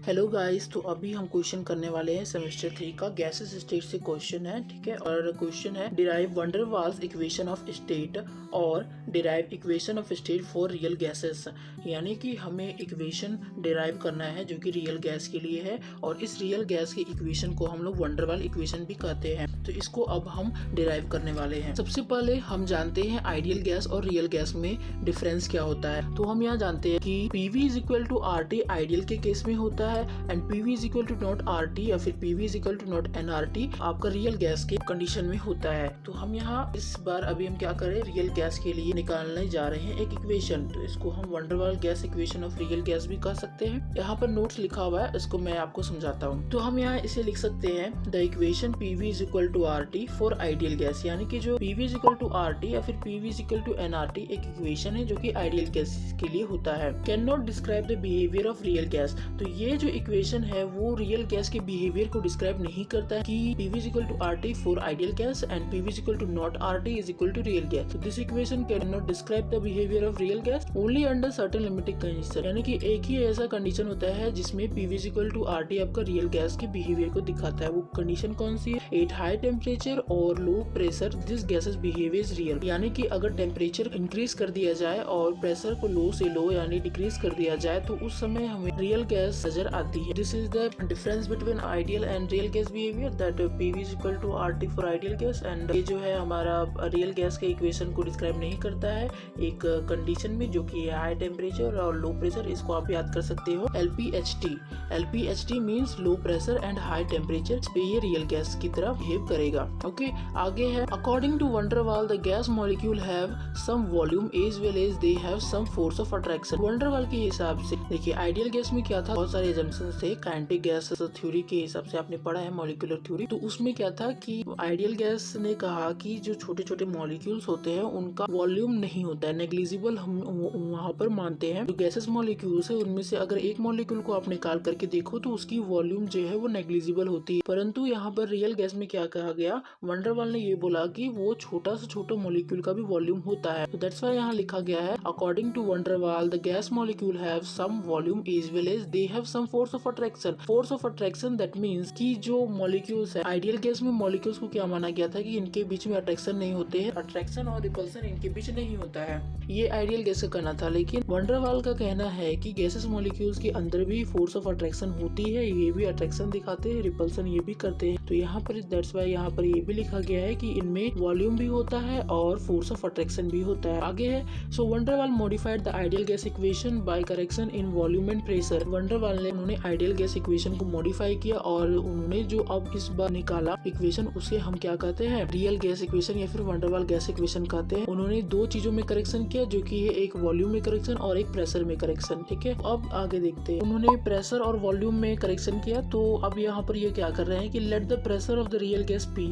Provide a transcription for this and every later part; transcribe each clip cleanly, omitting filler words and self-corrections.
Hello guys, तो अभी हम क्वेश्चन करने वाले हैं सेमेस्टर 3 का गैसेस स्टेट से क्वेश्चन है। ठीक है, और क्वेश्चन है derive van der Waals equation of state और derive equation of state for real gases. यानी कि हमें इक्वेशन डिराइव करना है जो कि रियल गैस के लिए है, और इस रियल गैस की इक्वेशन को हम लोग वैन डर वाल इक्वेशन भी कहते हैं। तो इसको अब हम डिराइव करने वाले हैं। सबसे पहले हम जानते हैं आइडियल गैस और रियल गैस में डिफरेंस क्या होता है। तो हम यहाँ जानते हैं कि PV is equal to RT ideal के केस में होता है and PV is equal to not RT या फिर PV is equal to not NRT आपका रियल गैस के कंडीशन में होता है। तो हम यहाँ इस बार अभी हम क्या करें, रियल गैस के लिए निकालने जा रहे हैं एक इक्वेशन। तो इसको हम वैन डर वाल gas equation of real gas भी कह सकते हैं। यहाँ पर नोट्स लिखा हुआ है, इसको मैं आपको समझाता हूँ। तो हम यहाँ इसे लिख सकते हैं the equation PV is equal to RT for ideal gas, यानी कि जो PV is equal to RT या फिर PV is equal to NRT एक इक्वेशन है जो कि आइडियल गैस के लिए होता है। Can not describe the behaviour of real gas. तो ये जो इक्वेशन है वो रियल गैस के बिहेवियर को डिस्क्राइब नहीं करता है कि PV is equal to RT for ideal gas and PV is equal to not RT is equal to real gas. तो this equation can not describe the behaviour of real gas only under certain limited condition. यानी कि एक ही ऐसा condition होता है जिसमें PV is equal to RT आपका real gas के बिहेवियर को दिखाता है। वो कंडीशन कौन सी है? एट हाई टेम्परेचर और low pressure this gases behave is real. यानी कि अगर टेम्परेचर इंक्रीज कर दिया जाए और प्रेशर को लो से लो यानी डिक्रीज कर दिया जाए तो उस समय हमें रियल गैस नजर आती है। This is the difference between ideal and real gas behaviour that PV is equal to RT for ideal gas. And ये जो है हमारा रियल गैस के इक्वेशन को डिस्क्राइब नहीं करता है एक कंडीशन में जो कि हाई टेम्परेचर और लो प्रेशर। इसको आप याद कर सकते हो LPHT। LPHT means low pressure and high temperature पे ये रियल गैस की तरह बिहेव करेगा। ओके, आगे है according to van der Waals the gas molecule have some volume as well as they have some force of attraction. Van der Waals के हिसाब से देखिए आइडियल गैस में क्या था, बहुत सारे एजम्पशंस थे। काइनेटिक गैस थ्योरी के हिसाब से आपने पढ़ा है मॉलिक्यूलर थ्योरी। तो उसमें क्या था कि आइडियल गैस ने कहा कि जो छोटे छोटे मॉलिक्यूल्स होते हैं उनका वॉल्यूम नहीं होता है, नेग्लिजिबल हम वहाँ पर मानते हैं। जो गैसेस मॉलिक्यूल्स है उनमें से अगर एक मॉलिक्यूल को आप निकाल करके देखो तो उसकी वॉल्यूम जो है वो नेग्लिजिबल होती है। परंतु यहाँ पर रियल गैस में क्या कहा गया, वैन डर वाल ने ये बोला कि वो छोटा से छोटा मॉलिक्यूल का भी वॉल्यूम होता है। तो दैट्स व्हाई यहाँ लिखा गया है according to van der Waals the gas molecule have some volume as well as they have some force of attraction. Force of attraction that means कि जो मॉलिक्यूल्स है, आइडियल गैस में मॉलिक्यूल्स को क्या माना गया था कि इनके बीच में अट्रैक्शन नहीं होते हैं, अट्रैक्शन और रिपल्सन इनके बीच नहीं होता है। ये आइडियल गैस का कहना था। लेकिन वैन डर वाल का कहना है कि गैसेस मॉलिक्यूल्स के अंदर भी फोर्स ऑफ अट्रैक्शन होती है, ये भी अट्रैक्शन दिखाते हैं, रिपल्सन ये भी करते हैं। तो यहाँ पर दैट्स व्हाई यहाँ पर ये भी लिखा गया है कि इनमें वॉल्यूम भी होता है और फोर्स ऑफ अट्रैक्शन भी होता है। आगे है सो van der Waals modified the ideal gas equation by correction in volume and pressure. Van der Waals ने उन्होंने आइडियल गैस इक्वेशन को मॉडिफाई किया और उन्होंने जो अब इस बार निकाला इक्वेशन उसे हम क्या कहते हैं, रियल गैस इक्वेशन या फिर वैन डर वाल गैस इक्वेशन कहते हैं। उन्होंने दो चीजों में करेक्शन किया जो कि है एक वॉल्यूम में करेक्शन और एक प्रेशर में करेक्शन। ठीक है, अब आगे देखते हैं। उन्होंने प्रेशर और वॉल्यूम में करेक्शन किया। तो अब यहाँ पर ये क्या कर रहे हैं कि let the pressure of the real gas P।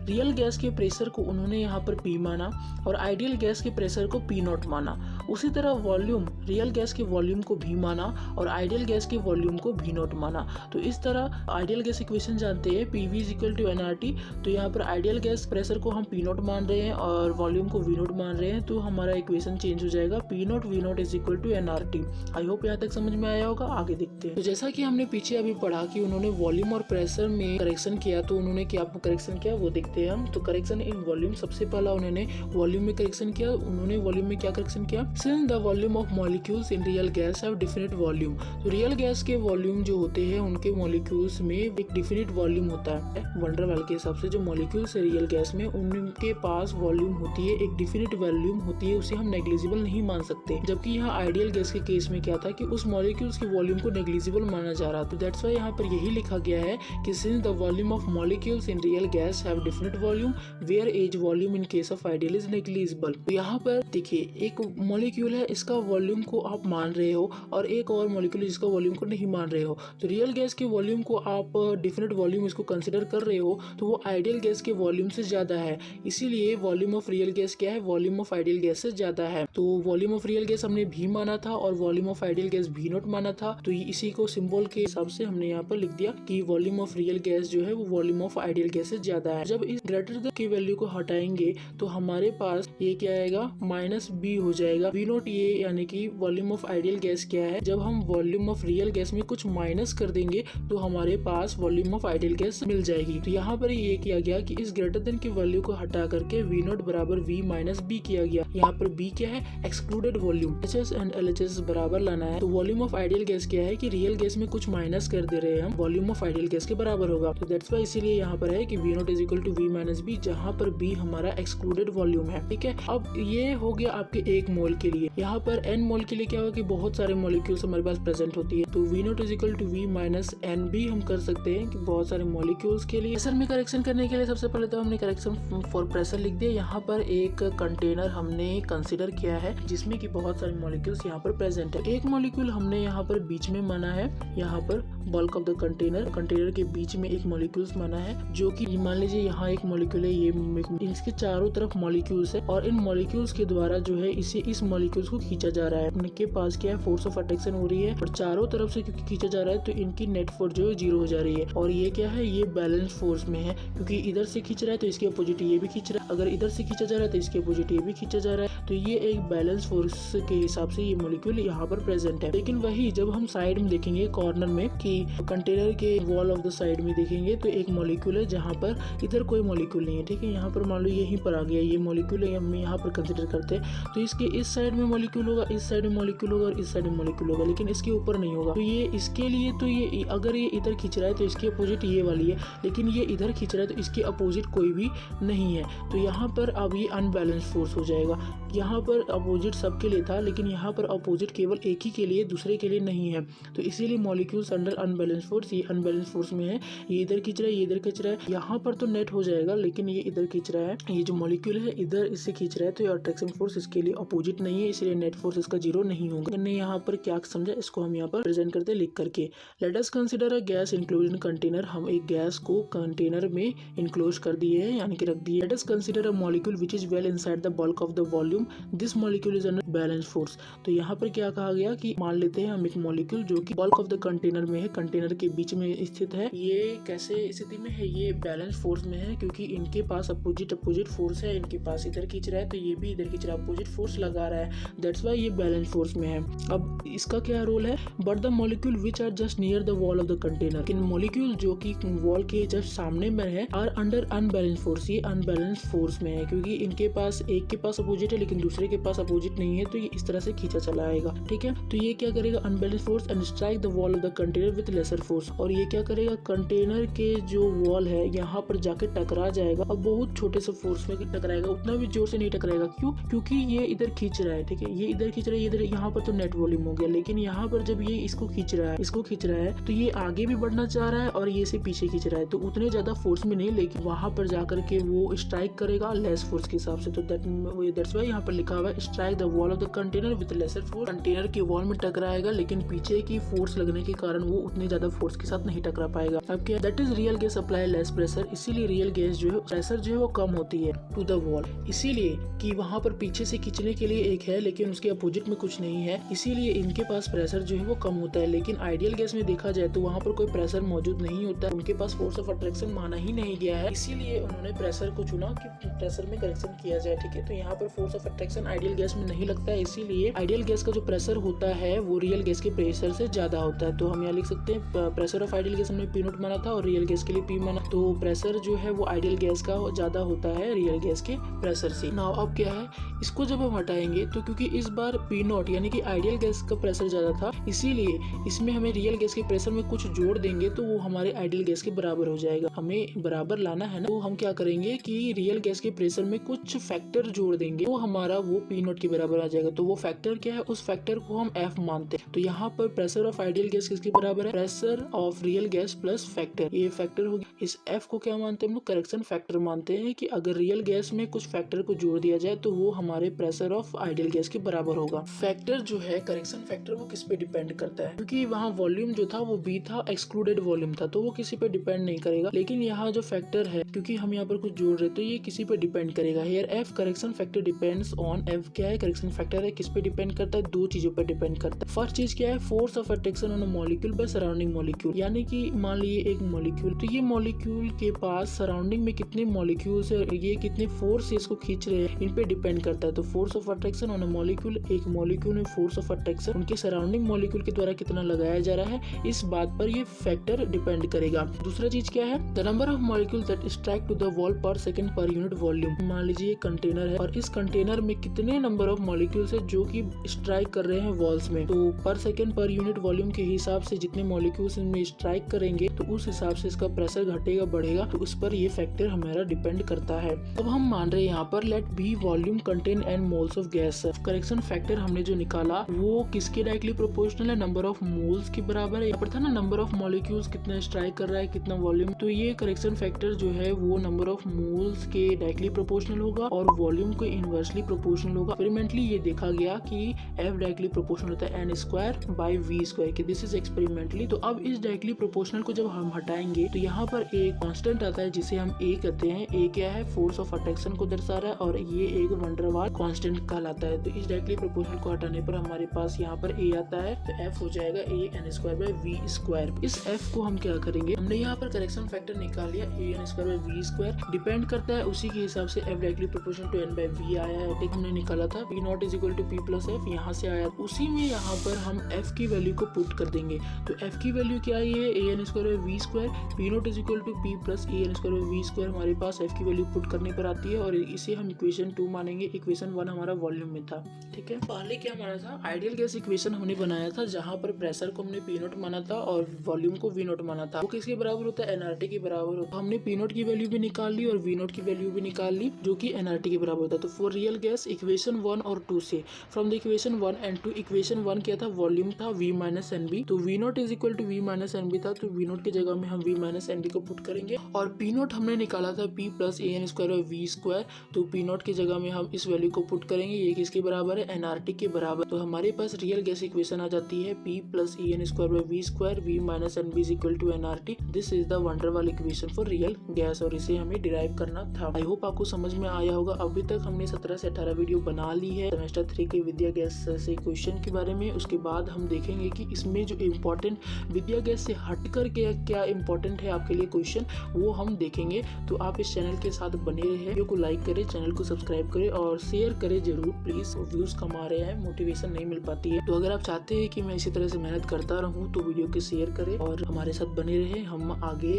Real gas के प्रेशर को उन्होंने यहाँ पर P माना और आइडियल गैस के प्रेशर को P0 माना। उसी तरह वॉल्यूम रियल गैस के वॉल्यूम को V माना और आइडियल गैस के वॉल्यूम को V0 माना। तो इस तरह आइडियल गैस इक्वेशन जानते हैं PV is equal to NRT। तो यहाँ पर आइडियल गैस प्रेशर को हम P0 मान रहे हैं और वॉल्यूम को V0 मान रहे हैं। तो हमारा इक्वेशन चेंज हो जाएगा, P0 V0 is equal to NRT। I hope यहाँ तक समझ में आया होगा। आगे देखते हैं। तो जैसा कि हमने पीछे अभी पढ़ा कि उन्होंने वॉल्यूम और प्रेशर में करेक्शन किया, तो उन्होंने क्या करेक्शन किया वो देखते हैं हम। तो करेक्शन इन वॉल्यूम, सबसे पहला उन्होंने वॉल्यूम में करेक्शन किया। उन्होंने वॉल्यूम में क्या करेक्शन किया, since the volume of molecules in real gas have definite volume. तो रियल गैस के वॉल्यूम जो होते हैं उनके मॉलिक्यूल्स में एक डिफिनिट वॉल्यूम होता है। वैन डर वाल के हिसाब से जो मॉलिक्यूल्स है रियल गैस में उनके पास वॉल्यूम होती है, एक डिफिनिट वॉल्यूम होती है, उसे हम नेग्लिजिबल नहीं मान सकते। जबकि यहाँ आइडियल गैस के केस में क्या था कि उस मॉलिक्यूल्स के वॉल्यूम को नेग्लिजिबल माना जा रहा था। तो दैट्स व्हाई यहाँ पर यही लिखा गया है कि since the volume of molecules in real gas have definite volume whereas volume in case of ideal is negligible. तो यहाँ पर देखिए एक मॉलिक्यूल है, इसका वॉल्यूम को आप मान रहे हो और एक और मॉलिक्यूल जिसका वॉल्यूम को नहीं मान रहे हो। तो रियल गैस के वॉल्यूम को आप डिफिनिट वॉल्यूम इसको कंसिडर कर रहे हो तो वो आइडियल गैस के वॉल्यूम से ज्यादा है, इसीलिए वॉल्यूम ऑफ रियल गैस क्या है, वॉल्यूम ऑफ आइडियल गैस से ज्यादा है। तो वॉल्यूम ऑफ रियल गैस हमने V माना था और volume of ideal gas V0 माना था। तो इसी को सिंबल के हिसाब से हमने यहाँ पर लिख दिया कि वॉल्यूम ऑफ रियल गैस जो है वो वॉल्यूम ऑफ आइडियल गैस से ज्यादा है। जब इस ग्रेटर देन की वैल्यू को हटाएंगे तो हमारे पास ये क्या आएगा, -b हो जाएगा। वी नॉट ये यानी कि वॉल्यूम ऑफ आइडियल गैस क्या है, जब हम वॉल्यूम ऑफ रियल गैस में कुछ माइनस कर देंगे तो हमारे पास वॉल्यूम ऑफ आइडियल गैस मिल जाएगी। तो यहाँ पर ये किया गया कि इस ग्रेटर देन की वैल्यू को हटा करके वी नॉट बराबर v माइनस बी किया गया। यहाँ पर b क्या है, excluded volume. HS and LHS बराबर लाना है। तो वॉल्यूम ऑफ आइडियल गैस क्या है कि रियल गैस में कुछ माइनस कर दे रहे हैं हम, वॉल्यूम ऑफ आइडियल गैस के बराबर होगा। तो दैट्स व्हाई इसीलिए यहाँ पर है कि v not is equal to v minus B, जहाँ पर b हमारा एक्सक्लूडेड वॉल्यूम है। ठीक है, अब ये हो गया आपके 1 मोल के लिए। यहाँ पर n मोल के लिए क्या होगा कि बहुत सारे मॉलिक्यूल्स हमारे पास प्रेजेंट होती है, तो v not is equal to v minus N भी हम कर सकते हैं कि बहुत सारे मॉलिक्यूल्स के लिए। प्रेशर में करेक्शन करने के लिए सबसे पहले तो हमने करेक्शन फॉर प्रेशर लिख दिया। यहाँ पर एक कंटेनर हमने कंसीडर किया है जिसमें कि बहुत सारे मॉलिक्यूल्स यहाँ पर प्रेजेंट है। एक मॉलिक्यूल हमने यहाँ पर बीच में माना है, यहाँ पर बल्क ऑफ द कंटेनर के बीच में एक मॉलिक्यूल्स माना है, जो कि मान लीजिए यहाँ एक मॉलिक्यूल है, ये इसके चारों तरफ मॉलिक्यूल्स है और इन मॉलिक्यूल्स के द्वारा जो है इसे इस मॉलिक्यूल्स को खींचा जा रहा है। इनके पास क्या है, फोर्स ऑफ अट्रैक्शन हो रही है और चारों तरफ से क्योंकि खींचा जा रहा है तो इनकी नेट फोर्स जो है 0 हो जा रही है। और ये क्या है, ये बैलेंस फोर्स में है, क्योंकि इधर से खींच रहा है तो इसके अपोजिट ये भी खींच रहा है, अगर इधर से खींचा जा रहा है तो इसके अपोजिट ये भी खींचा जा रहा है। तो ये एक बैलेंस फोर्स के हिसाब से ये मॉलिक्यूल यहाँ पर प्रेजेंट है। लेकिन वही जब हम साइड में देखेंगे कॉर्नर में कि कंटेनर के वॉल ऑफ द साइड में देखेंगे तो एक मॉलिक्यूल है जहाँ पर इधर कोई मॉलिक्यूल नहीं है। ठीक है, यहाँ पर मान लो यहीं पर आ गया ये मॉलिक्यूल है, हम यहाँ पर कंसिडर करते हैं तो इसके इस साइड में मॉलिक्यूल होगा, इस साइड में मॉलिक्यूल होगा और इस साइड में मॉलिक्यूल होगा, लेकिन इसके ऊपर नहीं होगा। तो ये इसके लिए तो ये अगर ये इधर खींच रहा है तो इसके अपोजिट ये वाली है, लेकिन ये इधर खींच रहा है तो इसके अपोजिट कोई भी नहीं है। तो यहाँ पर अब ये अनबैलेंस फोर्स हो जाएगा। यहाँ पर अपोजिट सबके लिए था, लेकिन यहाँ पर अपोजिट केवल एक ही के लिए, दूसरे के लिए नहीं है। तो इसीलिए मॉलिक्यूल्स अंडर अनबैलेंस फोर्स, ये अनबैलेंस फोर्स में है, ये इधर खींच रहा है, ये इधर खींच रहा है। यहाँ पर तो नेट हो जाएगा, लेकिन ये इधर खींच रहा है, ये जो मॉलिक्यूल है इधर इससे खींच रहा है, तो ये अट्रैक्शन फोर्स इसके लिए अपोजिट नहीं है, इसलिए नेट फोर्स इसका 0 नहीं होगा। हमने यहाँ पर क्या समझा, इसको हम यहाँ पर प्रेजेंट करते लिख करके। Let us consider a gas included in container. हम एक गैस को कंटेनर में इंक्लोज कर दिए हैं, यानी कि रख दिए। Let us consider a molecule which is well inside the bulk of the volume, this molecule is under balance force. तो यहाँ पर क्या कहा गया कि मान लेते हैं हम एक मॉलिक्यूल जो कि बल्क ऑफ द कंटेनर में है, कंटेनर के बीच में स्थित है। ये कैसे स्थिति में है, ये बैलेंस फोर्स में है, क्योंकि इनके पास अपोजिट फोर्स है। इनके पास इधर खींच रहा है तो ये भी इधर खींच रहा है, अपोजिट फोर्स लगा रहा है, दैट्स व्हाई ये बैलेंस फोर्स में है। अब इसका क्या रोल है, but the molecule which are just near the wall of the container, इन मॉलिक्यूल जो कि वॉल के जस्ट सामने में है, आर अंडर अनबैलेंस फोर्स, ये अनबैलेंस फोर्स में है, क्योंकि इनके पास एक के पास अपोजिट है लेकिन दूसरे के पास अपोजिट नहीं है, तो ये इस तरह से खींचा चला आएगा। ठीक है, तो ये क्या करेगा, unbalance force and strike the wall of the container with lesser force. और ये क्या करेगा, कंटेनर के जो वॉल है यहाँ पर जाके टकरा जाएगा और बहुत छोटे से फोर्स में टकराएगा, उतना भी जोर से नहीं टकराएगा। क्यों, क्योंकि ये इधर खींच रहा है। ठीक है, ये इधर खींच रहा है, इधर यहाँ पर तो नेट वॉल्यूम हो गया, लेकिन यहाँ पर जब ये इसको खींच रहा है तो ये आगे भी बढ़ना चाह रहा है और ये से पीछे खींच रहा है, तो उतने ज्यादा फोर्स में नहीं, लेकिन वहां पर जाकर के वो स्ट्राइक करेगा लेस फोर्स के हिसाब से। तो दैट्स व्हाई यहाँ पर लिखा हुआ है strike the wall of the container with lesser force. Container के वॉल में टकराएगा, लेकिन पीछे की फोर्स लगने के कारण वो उतने ज्यादा फोर्स के साथ नहीं टकरा पाएगा। अब क्या, that is real gas apply less pressure, इसीलिए रियल गैस जो है प्रेशर जो है वो कम होती है टू द वॉल, इसीलिए कि वहां पर पीछे से खींचने के लिए एक है लेकिन उसके अपोजिट में कुछ नहीं है, इसीलिए इनके पास प्रेशर जो है वो कम होता है। लेकिन आइडियल गैस में देखा जाए तो वहां पर कोई प्रेशर मौजूद नहीं होता, उनके पास फोर्स ऑफ अट्रैक्शन माना ही नहीं गया है, इसीलिए उन्होंने प्रेशर को चुना कि प्रेशर में करेक्शन किया जाए। ठीक है, तो यहाँ पर force of attraction ideal gas में नहीं लगता है, इसीलिए आइडियल गैस का जो प्रेशर होता है वो रियल गैस के प्रेशर से ज्यादा होता है। तो हम यहाँ लिख सकते हैं प्रेशर ऑफ आइडियल गैस हमने P नॉट माना था और रियल गैस के लिए P माना, तो प्रेशर जो है वो आइडियल गैस का ज्यादा होता है रियल गैस के प्रेशर से। नाउ अब क्या है, इसको जब हम हटाएंगे तो क्योंकि इस बार P नॉट यानी कि आइडियल गैस का प्रेशर ज्यादा था, इसीलिए इसमें हमें रियल गैस के प्रेशर में कुछ जोड़ देंगे तो वो हमारे आइडियल गैस के बराबर हो जाएगा। हमें बराबर लाना है ना, तो हम क्या करेंगे कि रियल गैस के प्रेशर में कुछ फैक्टर जोड़ देंगे तो हमारा वो P नॉट के बराबर आ जाएगा। तो वो फैक्टर क्या है, उस फैक्टर को हम F मानते हैं। तो यहाँ पर प्रेशर ऑफ आइडियल गैस किसके बराबर है, pressure of real gas plus factor, ये फैक्टर हो गया। इस F को क्या मानते हैं हम लोग, करेक्शन फैक्टर मानते हैं कि अगर रियल गैस में कुछ फैक्टर को जोड़ दिया जाए तो वो हमारे प्रेशर ऑफ आइडियल गैस के बराबर होगा। फैक्टर जो है, करेक्शन फैक्टर, वो किस पे डिपेंड करता है, क्योंकि वहाँ वॉल्यूम जो था वो B था, एक्सक्लूडेड वॉल्यूम था, तो वो किसी पे डिपेंड नहीं करेगा। लेकिन यहाँ जो फैक्टर है, क्योंकि हम यहाँ पर कुछ जोड़ रहे तो ये किसी पे डिपेंड करेगा। Here F correction factor depends on, F क्या है, करेक्शन फैक्टर है, किस पे डिपेंड करता है, दो चीजों पे डिपेंड करता है। फर्स्ट चीज क्या है, force of attraction on a molecule by surrounding molecule, यानी कि मान लीजिए एक मॉलिक्यूल, तो ये मॉलिक्यूल के पास सराउंडिंग में कितने मॉलिक्यूल्स है, ये कितने फोर्स से इसको खींच रहे हैं, इन पे डिपेंड करता है। तो force of attraction on a molecule, एक मॉलिक्यूल में फोर्स ऑफ अट्रैक्शन उनके सराउंडिंग मॉलिक्यूल के द्वारा कितना लगाया जा रहा है, इस बात पर ये फैक्टर डिपेंड करेगा। दूसरा चीज क्या है, the number of molecule that strike to the wall per second per unit volume. मान लीजिए कंटेनर है और इस कंटेनर में कितने नंबर ऑफ मॉलिक्यूल्स है जो कि स्ट्राइक कर रहे हैं वॉल्स में, तो पर सेकंड पर यूनिट वॉल्यूम के हिसाब से जितने मॉलिक्यूल्स इनमें स्ट्राइक करेंगे तो उस हिसाब से इसका प्रेशर घटेगा बढ़ेगा, तो उस पर ये फैक्टर हमारा डिपेंड करता है। अब हम मान रहे हैं यहाँ पर let be volume contain and moles of gas. Correction factor हमने जो निकाला वो किसके डायरेक्टली प्रोपोर्शनल है, नंबर ऑफ मोल्स के बराबर है। यहाँ पर था ना नंबर ऑफ मॉलिक्यूल्स कितना स्ट्राइक कर रहा है कितना वॉल्यूम, तो ये करेक्शन फैक्टर जो है वो नंबर ऑफ मोल्स के डायरेक्टली प्रोपोर्शनल होगा और वॉल्यूम को इनवर्सली प्रोपोर्शनल होगा। एक्सपेरिमेंटली ये देखा गया कि एफ डायरेक्टली प्रोपोर्शनल होता है N square by V square के, दिस इज एक्सपेरिमेंटली। तो अब इस डायरेक्टली प्रोपोर्शनल को जब हम हटाएंगे तो यहाँ पर एक कांस्टेंट आता है जिसे हम ए कहते हैं। ए क्या है, फोर्स ऑफ अट्रैक्शन को दर्शा रहा है और ये एक वंडरवाल कांस्टेंट कहलाता है। तो इस डायरेक्टली प्रोपोर्शनल को हटाने पर हमारे पास यहाँ पर ए आता है, तो एफ हो जाएगा A N square by V square. इस एफ को हम क्या करेंगे, हमने यहाँ पर करेक्शन फैक्टर निकाल लिया A N square by V square, depend करता है उसी के हिसाब से F directly proportional to N by V आया है। ठीक, हमने निकाला था P not is equal to P plus F, यहाँ से आया, उसी में यहाँ पर हम एफ की वैल्यू को पुट कर देंगे। तो एफ की वैल्यू क्या आई है, A N square by V square, P not is equal to P plus A N square by V square हमारे पास एफ की वैल्यू पुट करने पर आती है और इसे हम इक्वेशन 2 मानेंगे। इक्वेशन 1 हमारा वॉल्यूम में था। ठीक है, पहले क्या माना था, आइडियल गैस इक्वेशन हमने बनाया था जहाँ पर प्रेशर को हमने पी नॉट माना था और वॉल्यूम को वी नॉट माना था। वो किसके बराबर होता है, एनआरटी के बराबर होता है। हमने पी नॉट की वैल्यू भी निकाल ली और वी नॉट की वैल्यू भी निकाल ली जो कि एनआरटी के बराबर होता है। तो फॉर रियल गैस इक्वेशन 1 और 2 से, from the equation 1 and 2, equation 1 क्या था, वॉल्यूम था V माइनस एन बी, तो V naught is equal to V minus N B था, तो वी नॉट की जगह में हम V माइनस एन बी को पुट करेंगे। और पी नॉट हमने निकाला था P plus A N square और वी स्क्वायर, तो पी नॉट की जगह में हम इस वैल्यू को पुट करेंगे, ये किसके बराबर है, एनआरटी के बराबर। तो हमारे पास रियल गैस इक्वेशन आ जाती है P plus A N square by V square, V minus N B is equal to NRT. This is the van der Waals equation for real gas और इसे हमें डिराइव करना था। आई होप आपको समझ में आया होगा। अभी तक हमने 17 से 18 वीडियो बना ली है सेमेस्टर 3 के विद्या गैस से क्वेश्चन के बारे में। उसके बाद हम देखेंगे कि इसमें जो इम्पोर्टेंट विद्या गैस से हटकर के क्या इम्पोर्टेंट है आपके लिए क्वेश्चन, वो हम देखेंगे। तो आप इस चैनल के साथ बने रहे, वीडियो को लाइक करें, चैनल को सब्सक्राइब करें और शेयर करें जरूर प्लीज। व्यूज कम आ रहे हैं, मोटिवेशन नहीं मिल पाती है, तो अगर आप चाहते हैं कि मैं इसी तरह से मेहनत करता रहूं तो वीडियो को शेयर करें और हमारे साथ बने रहे। हम आगे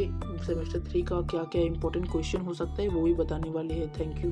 सेमेस्टर 3 का क्या क्या इम्पोर्टेंट क्वेश्चन हो सकता है वो भी बताने वाले हैं। Thank you.